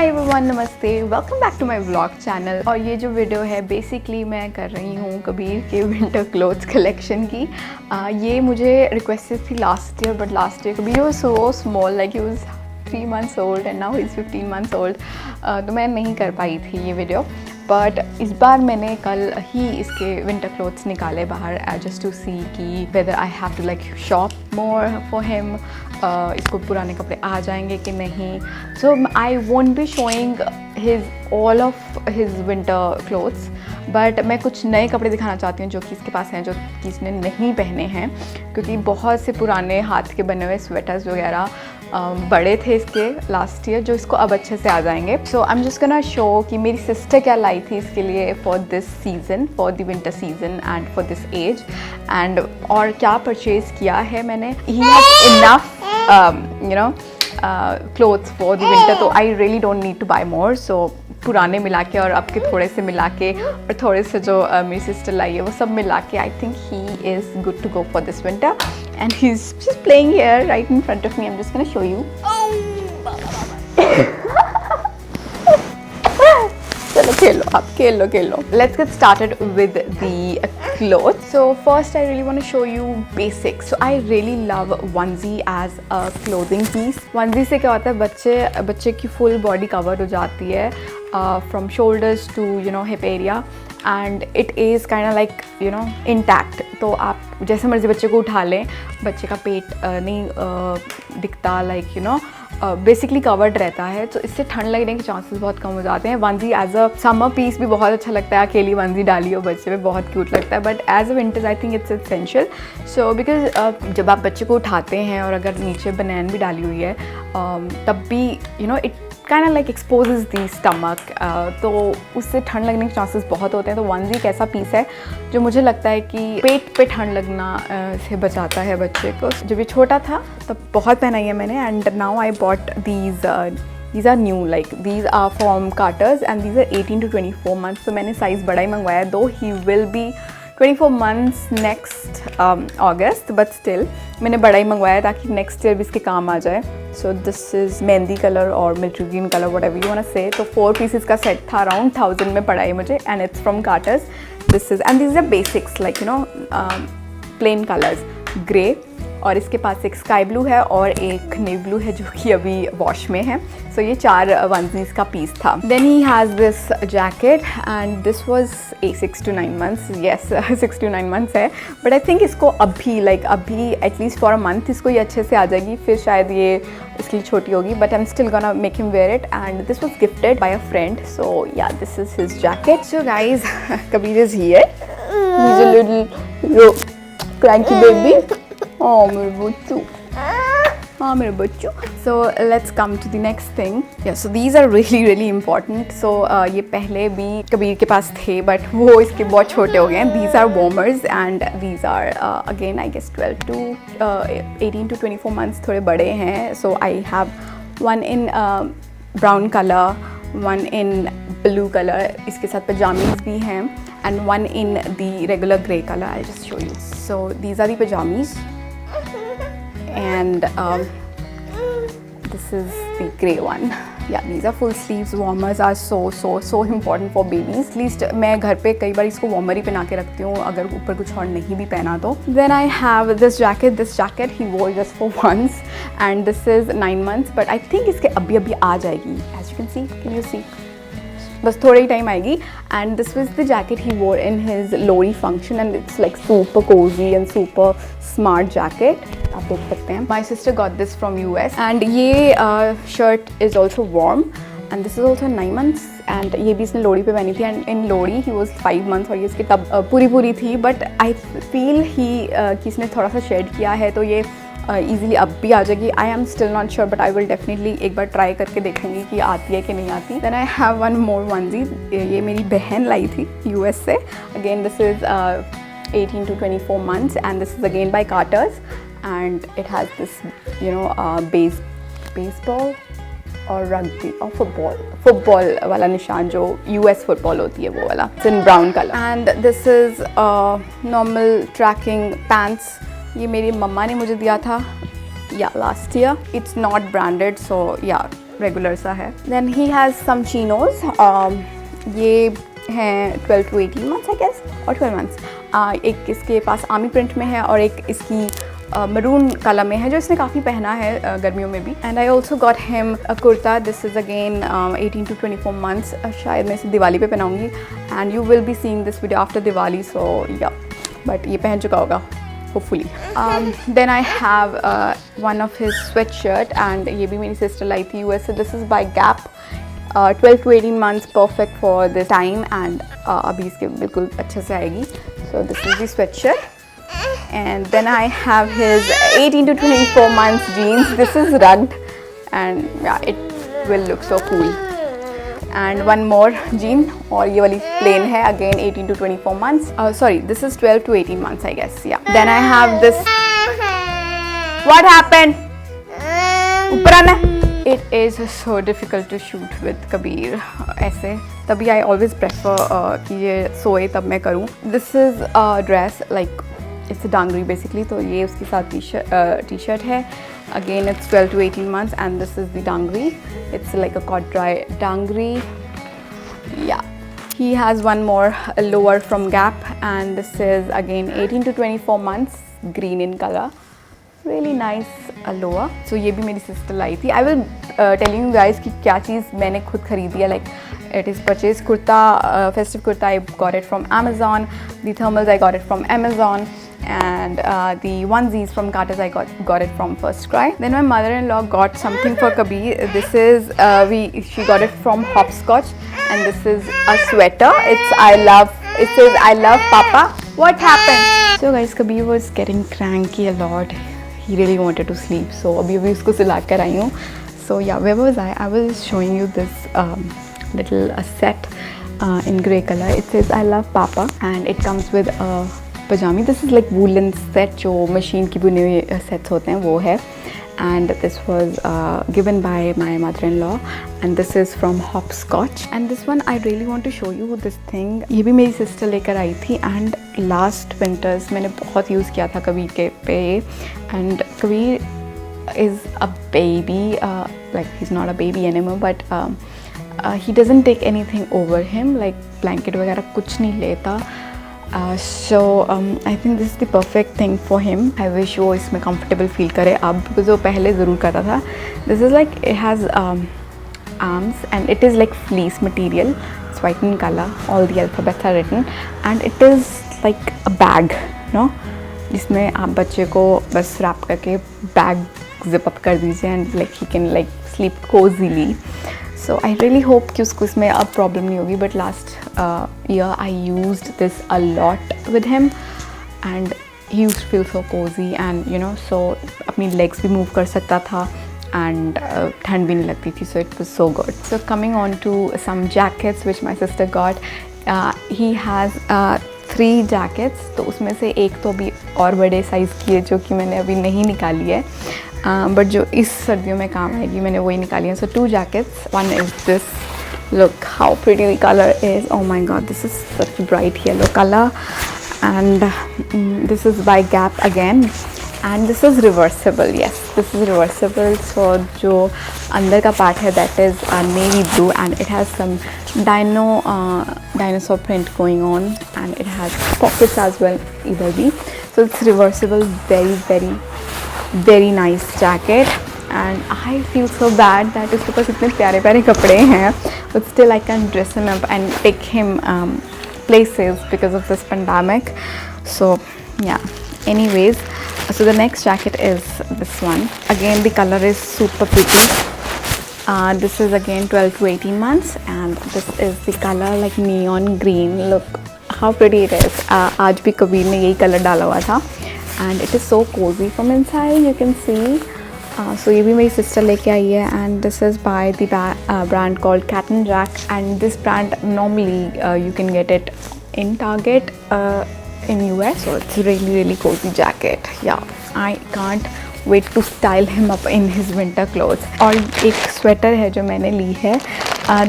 हाय everyone, नमस्ते, welcome back to my vlog channel. और ये जो वीडियो है बेसिकली मैं कर रही हूँ कबीर के विंटर क्लोथ्स कलेक्शन की। ये मुझे रिक्वेस्टेड थी last year, but last year Kabir was so small, like he was 3 months old and now he is 15 months old। तो मैं नहीं कर पाई थी ये वीडियो, बट इस बार मैंने कल ही इसके विंटर क्लोथ्स निकाले बाहर जस्ट टू सी कि whether I have to like shop more for him, इसको पुराने कपड़े आ जाएंगे कि नहीं। So I won't be showing all of his winter clothes, but मैं कुछ नए कपड़े दिखाना चाहती हूँ जो कि इसके पास हैं, जो कि इसने नहीं पहने हैं, क्योंकि बहुत से पुराने हाथ के बने हुए स्वेटर्स वगैरह बड़े थे इसके लास्ट ईयर, जो इसको अब अच्छे से आ जाएंगे। So I am just gonna show कि मेरी सिस्टर क्या लाई थी इसके लिए for this season, for the winter season and for this age, and और क्या परचेज़ किया है मैंने। He has enough clothes for the winter, तो I really don't need to buy more. So पुराने मिला के और अब के थोड़े से मिला के और थोड़े से जो मेरी सिस्टर लाई है वो सब मिला के I think he is good to go for this winter. And he is just playing here right in front of me. I am just gonna show you. चलो खेलो, आप खेलो। Let's get started with the clothes. So first I really want to show you basics. So I really love onesie as a clothing piece. Onesie से क्या होता है, बच्चे की full body covered हो जाती है from shoulders to hip area, and it is kind of like intact. तो आप जैसे मर्जी बच्चे को उठा लें, बच्चे का पेट नहीं दिखता, like बेसिकली कवर्ड रहता है, तो इससे ठंड लगने के चांसेस बहुत कम हो जाते हैं। वंजी एज अ समर पीस भी बहुत अच्छा लगता है, अकेली वंजी डाली हो बच्चे पे बहुत क्यूट लगता है, but as a winters I think it's essential. So because जब आप बच्चे को उठाते हैं और अगर नीचे बनैन भी डाली हुई है तब भी it kind of like exposes the stomach, तो उससे ठंड लगने के चांसेस बहुत होते हैं। तो वंजी एक ऐसा पीस है जो मुझे लगता है कि पेट पे ठंड लगना से बचाता है बच्चे को। जब ये छोटा था तब बहुत पहनाई है मैंने, and now I bought these are new, like these are from Carter's and these are 18 to 24 months। तो मैंने साइज़ बड़ा ही मंगवाया, दो ही will be 24 months next August, but still मैंने बड़ा ही मंगवाया ताकि नेक्स्ट ईयर भी इसके काम आ जाए। So this is mehndi colour और military green colour, whatever you want to say. तो 4 पीसेस का सेट था, अराउंड 1000 में पड़ा है मुझे, and it's from Carter's। This is and this are basics like plain colours, grey, और इसके पास एक स्काई ब्लू है और एक नेवी ब्लू है जो कि अभी वॉश में है। सो ये 4 वंजीज का पीस था। Then he has this jacket and this was 6 to 9 months, yes 6 to 9 months है, बट आई थिंक इसको अभी एटलीस्ट फॉर अ मंथ इसको ये अच्छे से आ जाएगी, फिर शायद ये इसके लिए छोटी होगी, but I am still gonna make him wear it. And this was gifted by a friend, so yeah this is his jacket. So guys, Kabir is here, he is a little cranky baby. Oh, मेरे बच्चों। So let's come to the next thing. Yeah, so these are really important. So ये पहले भी कबीर के पास थे, but वो इसके बहुत छोटे हो गए हैं। These are warmers and these are again I guess 12 to 18 to 24 months, थोड़े बड़े हैं। So I have one in brown color, one in blue color, इसके साथ pajamas भी हैं, and one in the regular grey color. I'll just show you. So these are the pajamas, and this is the grey one. Yeah, these are full sleeves. Warmers are so important for babies. At least मैं घर पे कई बार इसको warmer ही पहना के रखती हूँ अगर ऊपर कुछ और नहीं भी पहना तो। Then I have this jacket. This jacket he wore just for once, and this is 9 months. But I think इसके अभी आ जाएगी. As you can see, can you see? बस थोड़े ही टाइम आएगी। And this was the jacket he wore in his Lohri function, and it's like super cosy and super smart jacket, आप देख सकते हैं। My sister got this from US, and ये shirt is also warm, and this is also 9 months, and ये भी इसने लोड़ी पे पहनी थी, एंड इन लोड़ी ही वॉज 5 months, और ये इसकी तब पूरी थी, बट आई फील कि इसने थोड़ा सा शेड किया है, तो ये ईज़िली अब भी आ जाएगी। आई am still not sure, but I will definitely एक बार ट्राई करके देखेंगी कि आती है कि नहीं आती। Then I have one more onesie, ये मेरी बहन लाई थी US से। Again this is 18 to 24 months, and this is again by Carter's, and it has this baseball और रग्बी और फुटबॉल वाला निशान जो US फुटबॉल होती है वो वाला, it's in brown colour. And this is normal tracking pants, ये मेरी मम्मा ने मुझे दिया था last year. It's not branded, so regular सा है. Then he has some chinos. ये हैं 12 to 18 months I guess और 12 months. एक इसके पास आर्मी प्रिंट में है और एक इसकी मरून कलर में है जो इसने काफ़ी पहना है गर्मियों में भी. And I also got him a kurta. This is again 18 to 24 months. शायद मैं इसे दिवाली पे पहनाऊँगी and you will be seeing this video after Diwali. So yeah but ये पहन चुका होगा hopefully. Then I have one of his sweatshirt and ये भी मेरी sister लाई थी US से. This is by Gap. 12 to 18 months perfect for this time and अभी इसके बिल्कुल अच्छे से आएगी. So this is the sweatshirt. And then I have his 18 to 24 months jeans. This is rugged and yeah, it will look so cool. And one more jean और ये वाली plain है again 18 to 24 months. Sorry, this is 12 to 18 months I guess. Yeah. Then I have this. What happened? ऊपर आना. It is so difficult to shoot with Kabir ऐसे. तभी I always prefer कि ये सोए तब मैं करूँ. This is a dress like it's a dangri basically. तो ये उसके साथ t-shirt है. Again it's 12 to 18 months and this is the dangri. It's like a cut dry dangri. Yeah. He has one more lower from Gap and this is again 18 to 24 months, green in color. Really nice lower. So ये भी मेरी sister लाई थी. I will tell you guys कि क्या चीज़ मैंने खुद खरीदी है. Like it is purchased kurta, festive kurta. I got it from Amazon. The thermals I got it from Amazon. And the onesies from Carter's I got it from First Cry. Then my mother-in-law got something for Kabir. This is she got it from Hopscotch and this is a sweater. It says I love Papa. What happened? So guys, Kabir was getting cranky a lot. He really wanted to sleep. So अभी उसको सिला कर आई हूँ. So yeah, where was I? I was showing you this little set in grey color. It says I love Papa and it comes with a pajami. This is like woolen set जो machine की बुने हुए sets होते हैं वो है. And this was given by my mother-in-law and this is from Hopscotch. And this one I really want to show you this thing. ये भी मेरी sister लेकर आई थी and last winters मैंने बहुत use किया था कबीर के पे. And Kabir is a baby, like he's not a baby anymore but he doesn't take anything over him, like blanket वगैरह कुछ नहीं लेता. So I think this is the perfect thing for him. I wish वो इसमें comfortable feel करे अब, because वो पहले ज़रूर करता था. This is like it has arms and it is like fleece material. It's white in color. All the alphabets are written and it is like a bag, no? जिसमें आप बच्चे को बस wrap करके bag zip up कर दीजिए and like he can like sleep cozily. So I really hope कि उसको इसमें अब problem नहीं होगी. But last year I used this a lot with him and he used to feel so cozy and you know, so अपनी legs भी move कर सकता था and ठंड भी नहीं लगती थी. So it was so good. So coming on to some jackets which my sister got. He has 3 jackets. तो उसमें से एक तो अभी और बड़े साइज़ की है जो कि मैंने अभी नहीं निकाली है. बट जो इस सर्दियों में काम आएगी मैंने वही निकाली है. So 2 jackets. One is this. Look how pretty the color is. Oh my god, this is such a bright yellow color. And this is by Gap again. And this is reversible. Yes, this is reversible. So जो अंदर का part है that is navy blue and it has some dinosaur print going on and it has pockets as well इधर भी. So it's reversible. Very very very nice jacket and I feel so bad that उसके पास इतने प्यारे प्यारे कपड़े हैं but still I can dress him up and take him places because of this pandemic. So yeah, anyways, so the next jacket is this one. Again the color is super pretty. This is again 12 to 18 months and this is the color like neon green. Look how pretty it is. आज भी कबीर ने यही colour डाला हुआ था and it is so cozy from inside, you can see. So ये भी मेरी sister लेके आई है and this is by the brand called Cat and Jack and this brand normally you can get it in Target in US. So it's really cozy jacket. Yeah, I can't wait to style him up in his winter clothes. और एक sweater है जो मैंने ली है.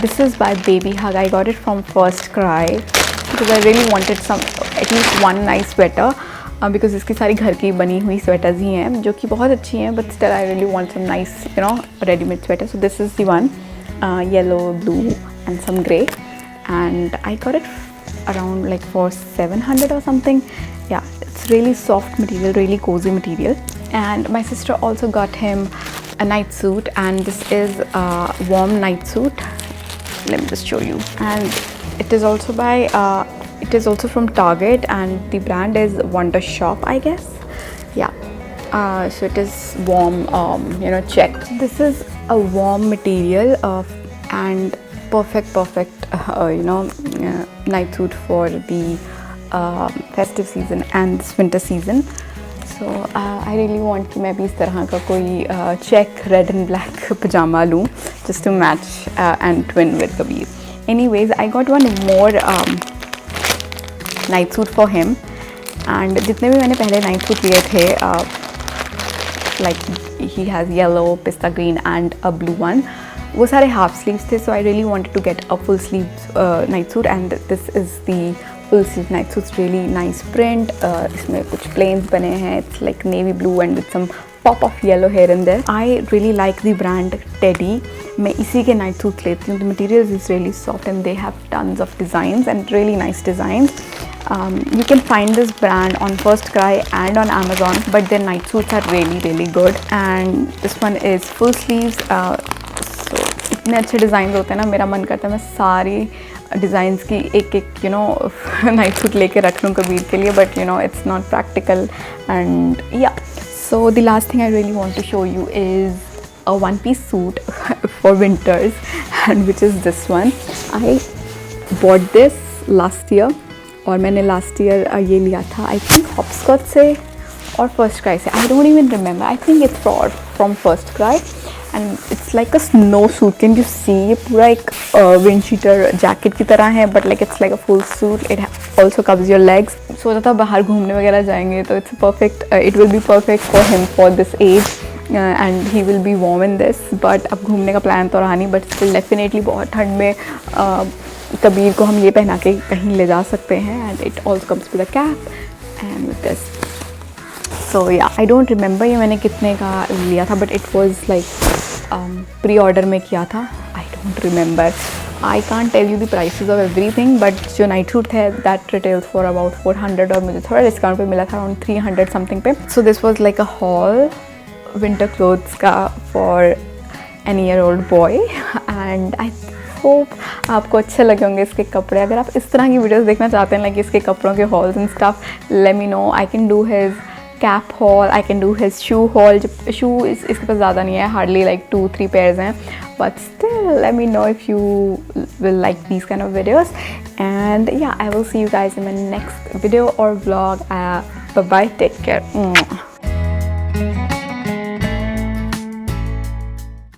This is by Baby Hug. I got it from First Cry because I really wanted some at least one nice sweater. Because इसकी सारी घर की बनी हुई स्वेटर्स ही हैं जो कि बहुत अच्छी हैं, but still I really want some nice readymade sweater. So this is the one, yellow, blue and some grey, and I got it around like for 700 or something. Yeah, it's really soft material, really cozy material. And my sister also got him a night suit, and this is a warm night suit. Let me just show you. And it is also by it is also from Target, and the brand is Wonder Shop, I guess. Yeah. So it is warm, check. This is a warm material and perfect night suit for the festive season and this winter season. So I really want कि मैं भी इस तरह का कोई check red and black pajama लूँ just to match and twin with Kabir. Anyways, I got one more night suit for him, and जितने भी मैंने पहले night suit लिए थे, like he has yellow, pista green and a blue one, वो सारे half sleeves थे. So I really wanted to get a full sleeve night suit, and this is the full sleeve night suit. Really nice print, इसमें कुछ planes बने हैं. It's like navy blue and with some pop of yellow hair in there. I really like the brand Teddy. मैं इसी के night suit लेती हूँ. The material is really soft and they have tons of designs and really nice designs. You can find this brand on First Cry and on Amazon, but their night suits are really good. And this one is full sleeves. So इतने अच्छे design होते हैं ना, मेरा मन करता है मैं सारी डिज़ाइंस की एक नाइट सूट लेके रख लूँ कबीर के लिए, but it's not practical. And yeah, so the last thing I really want to show you is a one piece suit for winters, and which is this one. I bought this last year, और मैंने last year ये लिया था I think hopscotch से और first cry से. I don't even remember. I think it's from first cry, and it's like a snow suit. Can you see, ये पूरा एक विंड शीटर जैकेट की तरह है, but like it's like a full suit. It also covers your legs. सोचा था बाहर घूमने वगैरह जाएंगे तो it's perfect, it will be perfect for him for this age, and he will be warm in this. But अब घूमने का प्लान तो रहा नहीं, बट स्टिल डेफिनेटली बहुत ठंड में कबीर को हम ये पहना के कहीं ले जा सकते हैं. And it also comes with a cap and with this. So yeah, I don't remember ये मैंने कितने का लिया था, but it was like pre order में किया था. I don't remember. I can't tell you the prices of everything, but जो नाइट सूट है दैट रिटेल्स फॉर अबाउट 400, और मुझे थोड़ा डिस्काउंट पे मिला था अराउंड 300 समथिंग पे. So this was like a haul winter clothes का for an year old boy. And I hope आपको अच्छे लगे होंगे इसके कपड़े. अगर आप इस तरह की वीडियोस देखना चाहते हैं, लाइक इसके कपड़ों के hauls and stuff, let me know. I can do his cap haul, I can do his shoe haul. Shoe इसके पास ज़्यादा नहीं है, हार्डली लाइक 2-3 पेयर्स हैं, but still let me know if you will like these kind of videos. And yeah, I will see you guys in my next video और vlog. Bye bye, take care.